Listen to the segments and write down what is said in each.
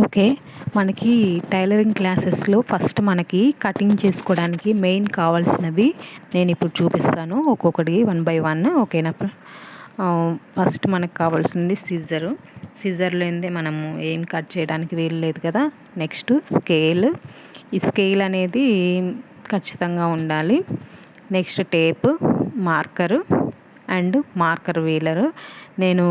Okay. మనకి tailoring క్లాసెస్‌లో first మనకి కటింగ్ చేసుకోవడానికి మెయిన్ కావాల్సినవి నేనిప్పుడు చూపిస్తాను. ఒక్కొక్కటి వన్ బై వన్. ఓకేనా? ఫస్ట్ మనకు కావాల్సింది సిజరు. సిజర్ లేనిదే మనము ఏం కట్ చేయడానికి వీలు లేదు కదా. Next scale. ఈ స్కేల్ అనేది ఖచ్చితంగా ఉండాలి. Next tape, marker and marker wheeler. నేను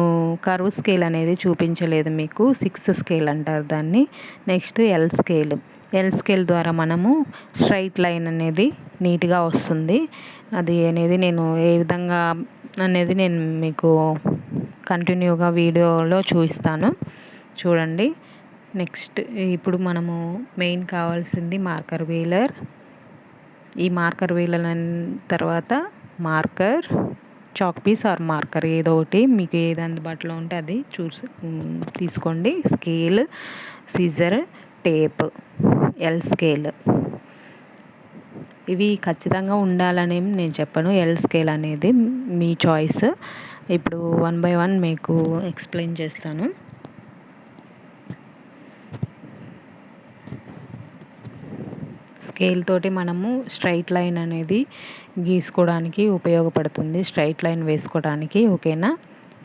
కర్వ్ స్కేల్ అనేది చూపించలేదు మీకు. 6 స్కేల్ అంటారు దాన్ని. Next L scale. L scale ద్వారా మనము స్ట్రైట్ లైన్ అనేది నీట్గా వస్తుంది. అది అనేది నేను ఏ విధంగా అనేది నేను మీకు కంటిన్యూగా వీడియోలో చూపిస్తాను, చూడండి. నెక్స్ట్ ఇప్పుడు మనము మెయిన్ కావాల్సింది మార్కర్ వీలర్. ఈ మార్కర్ వీలర్ తర్వాత marker, chalk piece or marker ఏదో ఒకటి మీకు ఏది అందుబాటులో ఉంటే అది చూసి తీసుకోండి. Scale, scissor, tape, L scale ఇవి ఖచ్చితంగా ఉండాలని నేను చెప్పను. ఎల్ స్కేల్ అనేది మీ చాయిస్. ఇప్పుడు వన్ బై వన్ మీకు ఎక్స్ప్లెయిన్ చేస్తాను. స్కేల్ తోటి మనము స్ట్రైట్ లైన్ అనేది గీసుకోవడానికి ఉపయోగపడుతుంది, స్ట్రైట్ లైన్ వేసుకోవడానికి. ఓకేనా?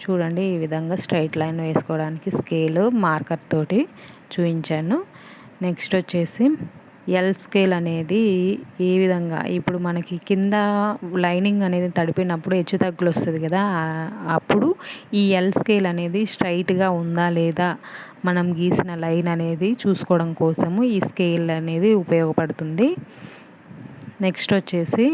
చూడండి, ఈ విధంగా స్ట్రైట్ లైన్ వేసుకోవడానికి స్కేల్, మార్కర్ తోటి చూపించాను. నెక్స్ట్ వచ్చేసి ఎల్ స్కేల్ అనేది ఏ విధంగా, ఇప్పుడు మనకి కింద లైనింగ్ అనేది తడిపినప్పుడు హెచ్చు తగ్గులు వస్తుంది కదా, అప్పుడు ఈ ఎల్ స్కేల్ అనేది స్ట్రైట్గా ఉందా లేదా మనం గీసిన లైన్ అనేది చూసుకోవడం కోసము ఈ స్కేల్ అనేది ఉపయోగపడుతుంది. నెక్స్ట్ వచ్చేసి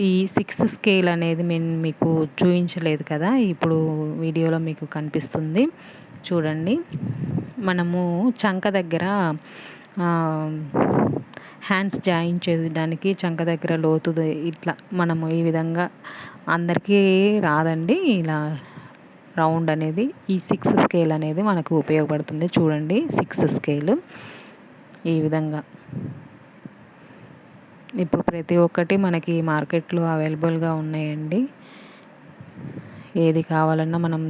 ఈ 6 స్కేల్ అనేది నేను మీకు చూపించలేదు కదా, ఇప్పుడు వీడియోలో మీకు కనిపిస్తుంది, చూడండి. మనము చంక దగ్గర హ్యాండ్స్ జాయిన్ చేయడానికి చంక దగ్గర లోతు ఇట్లా మనము ఈ విధంగా, అందరికీ రాదండి ఇలా రౌండ్ అనేది. ఈ 6 స్కేల్ అనేది మనకు ఉపయోగపడుతుంది. చూడండి, 6 స్కేల్ ఈ విధంగా. ఇప్పుడు ప్రతి ఒక్కటి మనకి మార్కెట్లో అవైలబుల్గా ఉన్నాయండి. ఏది కావాలన్నా మనం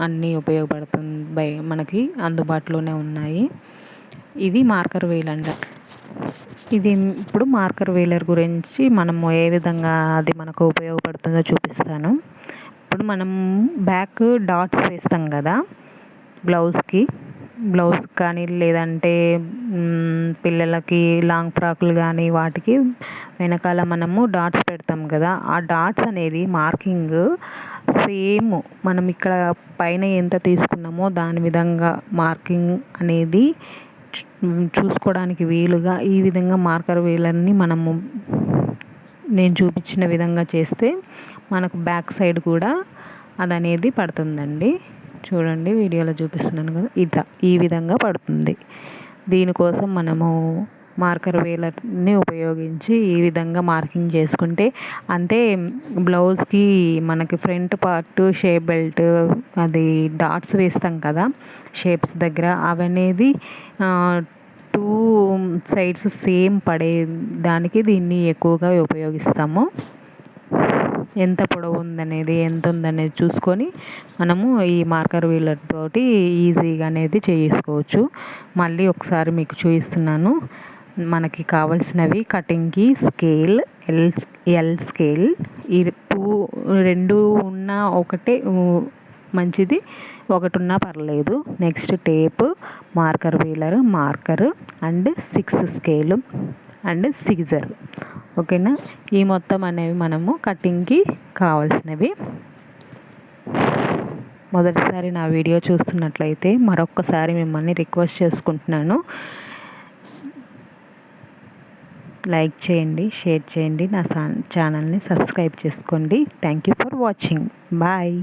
అన్నీ ఉపయోగపడుతుంది, మనకి అందుబాటులోనే ఉన్నాయి. ఇది మార్కర్ వీల్ అంట. ఇది ఇప్పుడు మార్కర్ వీలర్ గురించి మనము ఏ విధంగా అది మనకు ఉపయోగపడుతుందో చూపిస్తాను. ఇప్పుడు మనం బ్యాక్ డాట్స్ వేస్తాం కదా బ్లౌజ్ కానీ, లేదంటే పిల్లలకి లాంగ్ ఫ్రాకులు కానీ, వాటికి వెనకాల మనము డాట్స్ పెడతాం కదా, ఆ డాట్స్ అనేది మార్కింగ్ సేమ్ మనం ఇక్కడ పైన ఎంత తీసుకున్నామో దాని విధంగా మార్కింగ్ అనేది చూసుకోవడానికి వీలుగా ఈ విధంగా మార్కర్ వీలర్ని మనము నేను చూపించిన విధంగా చేస్తే మనకు బ్యాక్ సైడ్ కూడా అది అనేది పడుతుందండి. చూడండి, వీడియోలో చూపిస్తున్నాను కదా, ఈ విధంగా పడుతుంది. దీనికోసం మనము మార్కర్ వీలర్ని ఉపయోగించి ఈ విధంగా మార్కింగ్ చేసుకుంటే, అంటే బ్లౌజ్కి మనకి ఫ్రంట్ పార్ట్ షేప్ బెల్ట్ అది డాట్స్ వేస్తాం కదా షేప్స్ దగ్గర, అవనేది 2 సైడ్స్ సేమ్ పడే దానికి దీన్ని ఎక్కువగా ఉపయోగిస్తాము. ఎంత పొడవు ఉందనేది, ఎంత ఉందనేది చూసుకొని మనము ఈ మార్కర్ వీలర్ తోటి ఈజీగా అనేది చేసుకోవచ్చు. మళ్ళీ ఒకసారి మీకు చూపిస్తున్నాను. మనకి కావాల్సినవి కటింగ్కి స్కేల్, ఎల్ స్కేల్, ఈ 2 ఉన్న ఒకటే మంచిది, ఒకటి ఉన్నా పర్లేదు. Next tape, marker wheeler, marker and 6 scale and scissor. ఓకేనా? ఈ మొత్తం అనేవి మనము కటింగ్కి కావాల్సినవి. మొదటిసారి నా వీడియో చూస్తున్నట్లయితే మరొక్కసారి మిమ్మల్ని రిక్వెస్ట్ చేసుకుంటున్నాను, లైక్ చేయండి, షేర్ చేయండి, నా ఛానల్ని సబ్స్క్రైబ్ చేసుకోండి. Thank you for watching. Bye.